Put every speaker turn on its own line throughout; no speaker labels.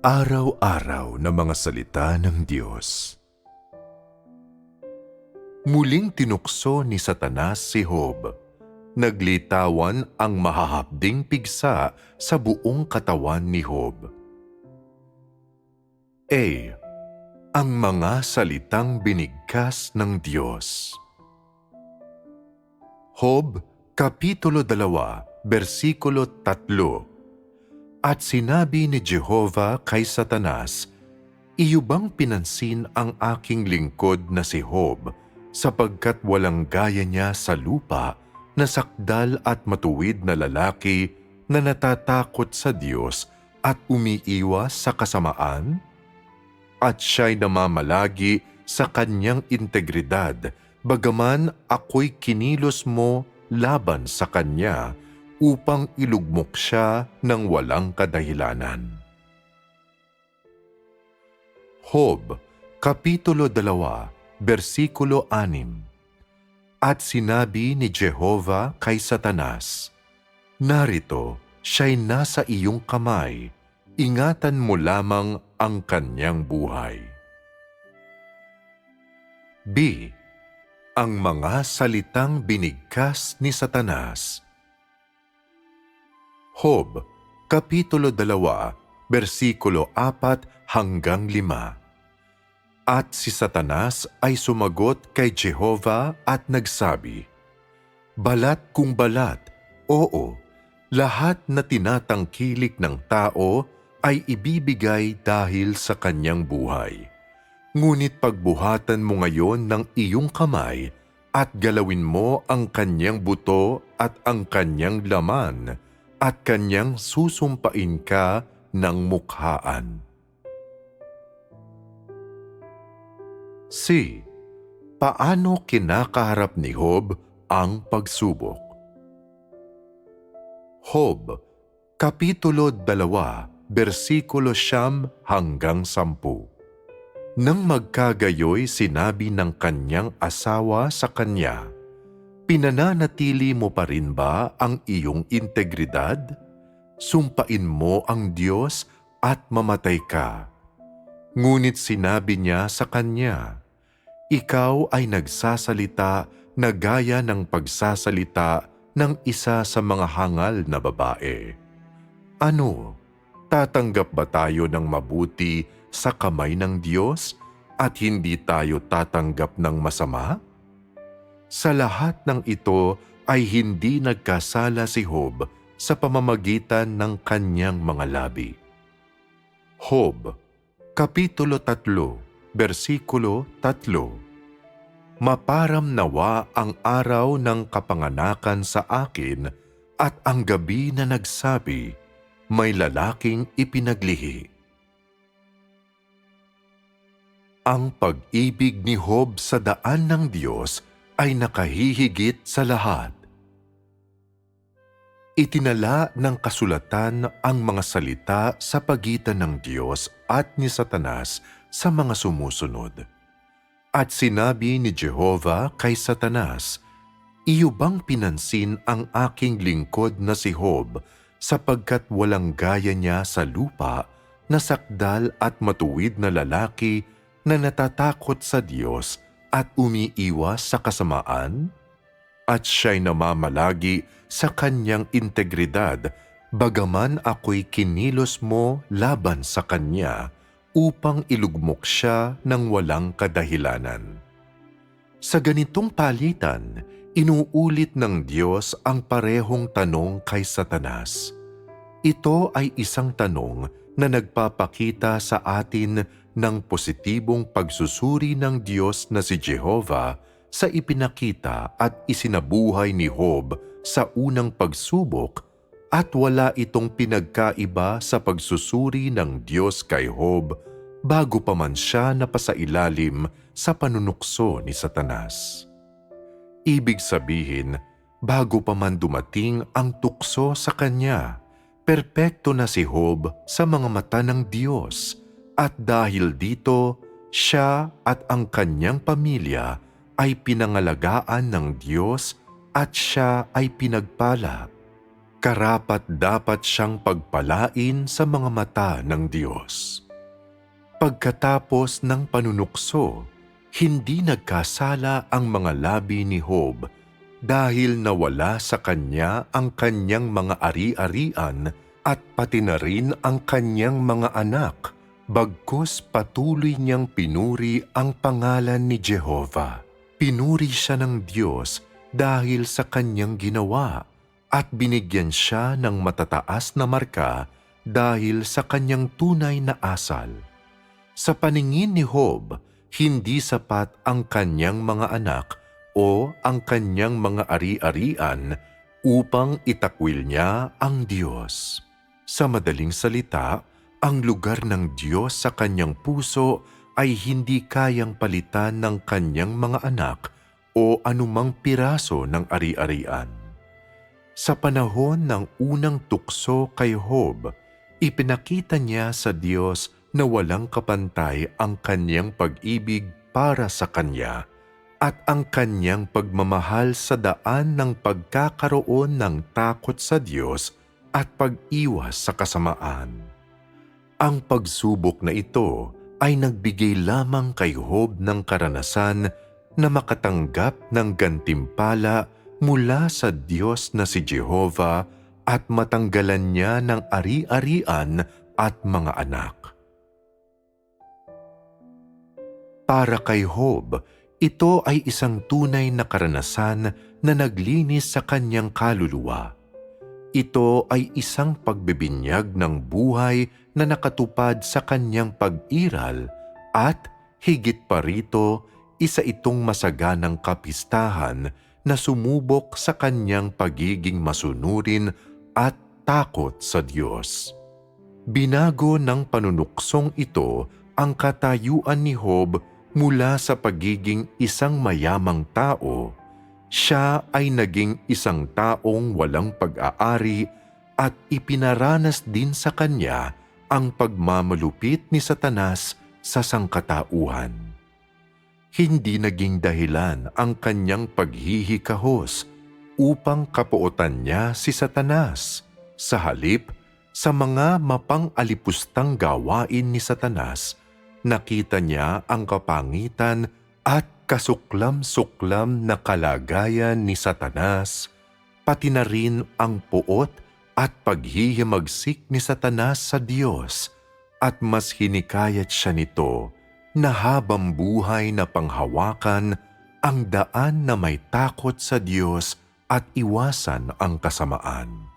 Araw-araw na mga salita ng Diyos. Muling tinukso ni Satanas si Job. Naglitawan ang mahahapding pigsa sa buong katawan ni Job. A. Ang mga salitang binigkas ng Diyos. Job, Kapitulo 2, versikulo 3. At sinabi ni Jehovah kay Satanas, "Iyo bang pinansin ang aking lingkod na si Job, sapagkat walang gaya niya sa lupa na sakdal at matuwid na lalaki na natatakot sa Diyos at umiiwas sa kasamaan? At siya'y namamalagi sa kanyang integridad, bagaman ako'y kinilos mo laban sa kanya, upang ilugmok siya ng walang kadahilanan." Job, Kapitulo 2, versikulo 6. At sinabi ni Jehovah kay Satanas, "Narito, siya'y nasa iyong kamay, ingatan mo lamang ang kanyang buhay." B. Ang mga salitang binigkas ni Satanas. Job, Kapitulo 2, versikulo 4 hanggang 5. At si Satanas ay sumagot kay Jehovah at nagsabi, "Balat kung balat, oo, lahat na tinatangkilik ng tao ay ibibigay dahil sa kanyang buhay. Ngunit pagbuhatan mo ngayon ng iyong kamay at galawin mo ang kanyang buto at ang kanyang laman, at kanyang susumpain ka ng mukhaan." C. Paano kinakaharap ni Job ang pagsubok? Job, Kapitulo 2, versikulo 9 hanggang 10. Nang magkagayoy sinabi ng kanyang asawa sa kanya, "Pinananatili mo pa rin ba ang iyong integridad? Sumpain mo ang Diyos at mamatay ka." Ngunit sinabi niya sa kanya, "Ikaw ay nagsasalita na gaya ng pagsasalita ng isa sa mga hangal na babae. Ano, tatanggap ba tayo ng mabuti sa kamay ng Diyos at hindi tayo tatanggap ng masama?" Sa lahat ng ito ay hindi nagkasala si Job sa pamamagitan ng kanyang mga labi. Job, Kapitulo 3, versikulo 3. Maparam nawa ang araw ng kapanganakan sa akin at ang gabi na nagsabi, "May lalaking ipinaglihi." Ang pag-ibig ni Job sa daan ng Diyos ay nakahihigit sa lahat. Itinala ng kasulatan ang mga salita sa pagitan ng Diyos at ni Satanas sa mga sumusunod. At sinabi ni Jehovah kay Satanas, "Iyo bang pinansin ang aking lingkod na si Job, sapagkat walang gaya niya sa lupa na sakdal at matuwid na lalaki na natatakot sa Diyos at umiiwas sa kasamaan? At siya'y namamalagi sa kanyang integridad, bagaman ako'y kinilos mo laban sa kanya, upang ilugmok siya ng walang kadahilanan." Sa ganitong palitan, inuulit ng Diyos ang parehong tanong kay Satanas. Ito ay isang tanong na nagpapakita sa atin ng positibong pagsusuri ng Diyos na si Jehovah sa ipinakita at isinabuhay ni Job sa unang pagsubok, at wala itong pinagkaiba sa pagsusuri ng Diyos kay Job bago pa man siya napasailalim sa panunukso ni Satanas. Ibig sabihin, bago pa man dumating ang tukso sa kanya, perpekto na si Job sa mga mata ng Diyos, at dahil dito, siya at ang kanyang pamilya ay pinangalagaan ng Diyos at siya ay pinagpala. karapat-dapat siyang pagpalain sa mga mata ng Diyos. Pagkatapos ng panunukso, hindi nagkasala ang mga labi ni Job dahil nawala sa kanya ang kanyang mga ari-arian at pati na rin ang kanyang mga anak, bagkus patuloy niyang pinuri ang pangalan ni Jehovah. Pinuri siya ng Diyos dahil sa kanyang ginawa at binigyan siya ng matataas na marka dahil sa kanyang tunay na asal. Sa paningin ni Job, hindi sapat ang kanyang mga anak o ang kanyang mga ari-arian upang itakwil niya ang Diyos. Sa madaling salita, ang lugar ng Diyos sa kanyang puso ay hindi kayang palitan ng kanyang mga anak o anumang piraso ng ari-arian. Sa panahon ng unang tukso kay Job, ipinakita niya sa Diyos na walang kapantay ang kanyang pag-ibig para sa kanya at ang kanyang pagmamahal sa daan ng pagkakaroon ng takot sa Diyos at pag-iwas sa kasamaan. Ang pagsubok na ito ay nagbigay lamang kay Job ng karanasan na makatanggap ng gantimpala mula sa Diyos na si Jehovah at matanggalan niya ng ari-arian at mga anak. Para kay Job, ito ay isang tunay na karanasan na naglinis sa kanyang kaluluwa. Ito ay isang pagbibinyag ng buhay na nakatupad sa kanyang pag-iral at, higit pa rito, isa itong masaganang kapistahan na sumubok sa kanyang pagiging masunurin at takot sa Diyos. Binago ng panunuksong ito ang katayuan ni Job mula sa pagiging isang mayamang tao. Siya ay naging isang taong walang pag-aari at ipinaranas din sa kanya ang pagmamalupit ni Satanas sa sangkatauhan. Hindi naging dahilan ang kanyang paghihikahos upang kapuotan niya si Satanas. Sa halip, sa mga mapang-alipustang gawain ni Satanas, nakita niya ang kapangitan at kasuklam-suklam na kalagayan ni Satanas, pati na rin ang puot at paghihimagsik ni Satanas sa Diyos, at mas hinikayat siya nito na habang buhay na panghawakan ang daan na may takot sa Diyos at iwasan ang kasamaan.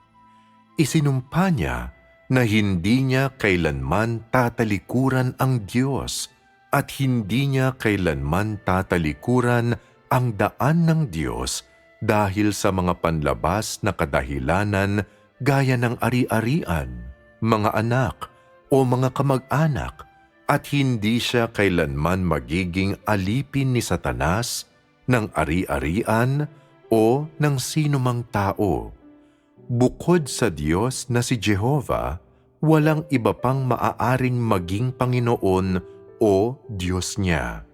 Isinumpa niya na hindi niya kailanman tatalikuran ang Diyos at hindi niya kailanman tatalikuran ang daan ng Diyos dahil sa mga panlabas na kadahilanan gaya ng ari-arian, mga anak o mga kamag-anak, at hindi siya kailanman magiging alipin ni Satanas, ng ari-arian o ng sinumang tao. Bukod sa Diyos na si Jehovah, walang iba pang maaaring maging Panginoon o Diyos niya.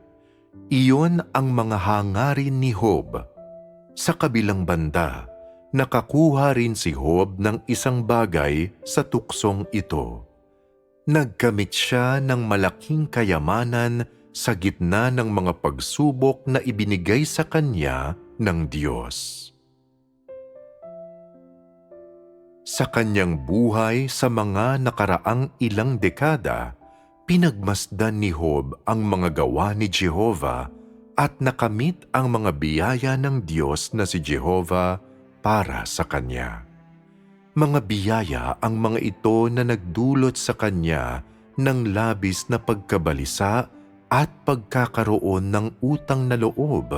Iyon ang mga hangarin ni Job. Sa kabilang banda, nakakuha rin si Job ng isang bagay sa tuksong ito. Nagkamit siya ng malaking kayamanan sa gitna ng mga pagsubok na ibinigay sa kanya ng Diyos. Sa kanyang buhay sa mga nakaraang ilang dekada, pinagmasdan ni Job ang mga gawa ni Jehovah at nakamit ang mga biyaya ng Diyos na si Jehovah para sa kanya. Mga biyaya ang mga ito na nagdulot sa kanya ng labis na pagkabalisa at pagkakaroon ng utang na loob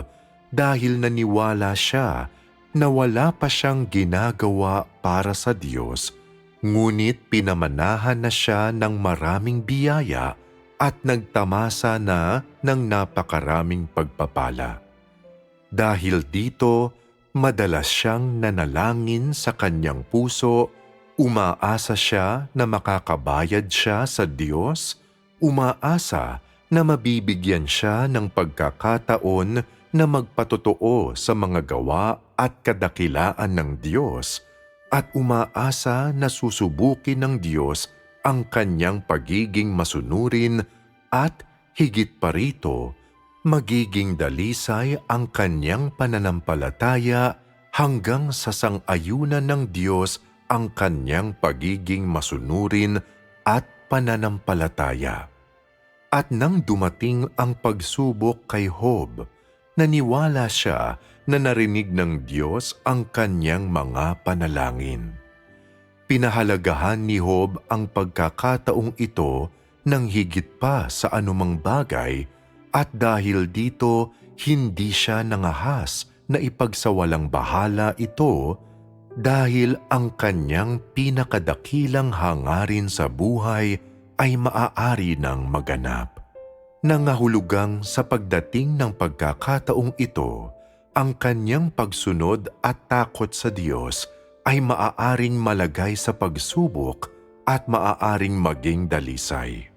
dahil naniwala siya na wala pa siyang ginagawa para sa Diyos, ngunit pinamanahan na siya ng maraming biyaya at nagtamasa na ng napakaraming pagpapala. Dahil dito, madalas siyang nanalangin sa kanyang puso, umaasa siya na makakabayad siya sa Diyos, umaasa na mabibigyan siya ng pagkakataon na magpatotoo sa mga gawa at kadakilaan ng Diyos, at umaasa na susubukin ng Diyos ang kanyang pagiging masunurin at higit pa rito, magiging dalisay ang kanyang pananampalataya hanggang sa sang-ayunan ng Diyos ang kanyang pagiging masunurin at pananampalataya. At nang dumating ang pagsubok kay Job, naniwala siya na narinig ng Diyos ang kanyang mga panalangin. Pinahalagahan ni Job ang pagkakataong ito ng higit pa sa anumang bagay at dahil dito hindi siya nangahas na ipagsawalang bahala ito dahil ang kanyang pinakadakilang hangarin sa buhay ay maaari ng maganap. Nangahulugang sa pagdating ng pagkakataong ito, ang kanyang pagsunod at takot sa Diyos ay maaaring malagay sa pagsubok at maaaring maging dalisay.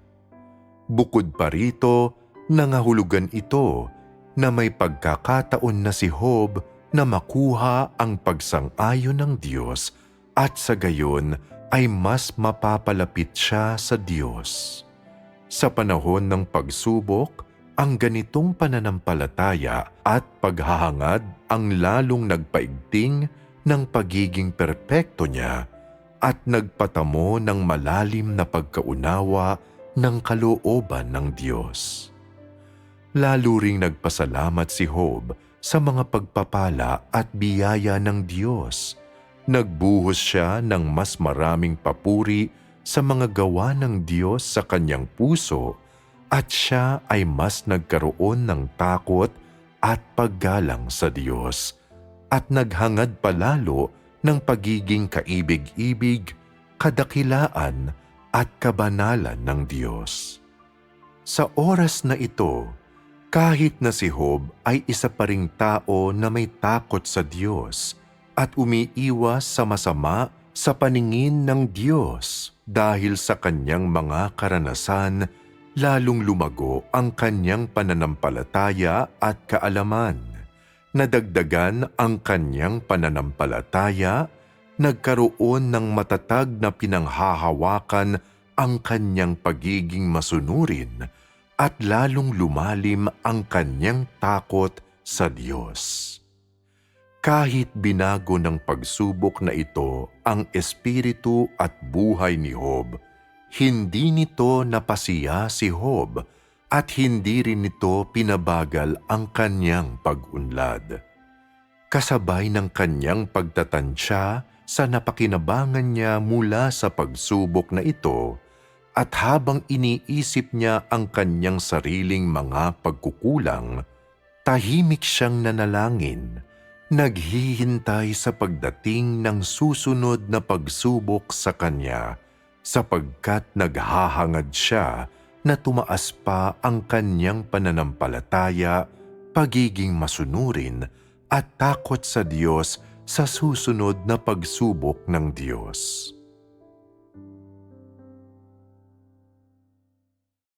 Bukod pa rito, nangahulugan ito na may pagkakataon na si Job na makuha ang pagsang-ayon ng Diyos at sa gayon ay mas mapapalapit siya sa Diyos. Sa panahon ng pagsubok, ang ganitong pananampalataya at paghahangad ang lalong nagpaigting ng pagiging perpekto niya at nagpatamo ng malalim na pagkaunawa ng kalooban ng Diyos. Lalo ring nagpasalamat si Job sa mga pagpapala at biyaya ng Diyos. Nagbuhos siya ng mas maraming papuri sa mga gawa ng Diyos sa kanyang puso at siya ay mas nagkaroon ng takot at paggalang sa Diyos at naghangad palalo ng pagiging kaibig-ibig, kadakilaan at kabanalan ng Diyos. Sa oras na ito, kahit na si Job ay isa pa ring tao na may takot sa Diyos at umiiwas sa masama sa paningin ng Diyos dahil sa kanyang mga karanasan, lalong lumago ang kanyang pananampalataya at kaalaman. Nadagdagan ang kanyang pananampalataya, nagkaroon ng matatag na pinanghahawakan ang kanyang pagiging masunurin at lalong lumalim ang kanyang takot sa Diyos. Kahit binago ng pagsubok na ito ang espiritu at buhay ni Job, hindi nito napasiya si Job at hindi rin nito pinabagal ang kanyang pag-unlad. Kasabay ng kanyang pagtatansya sa napakinabangan niya mula sa pagsubok na ito at habang iniisip niya ang kanyang sariling mga pagkukulang, tahimik siyang nanalangin, naghihintay sa pagdating ng susunod na pagsubok sa kanya sapagkat naghahangad siya na tumaas pa ang kanyang pananampalataya, pagiging masunurin at takot sa Diyos sa susunod na pagsubok ng Diyos.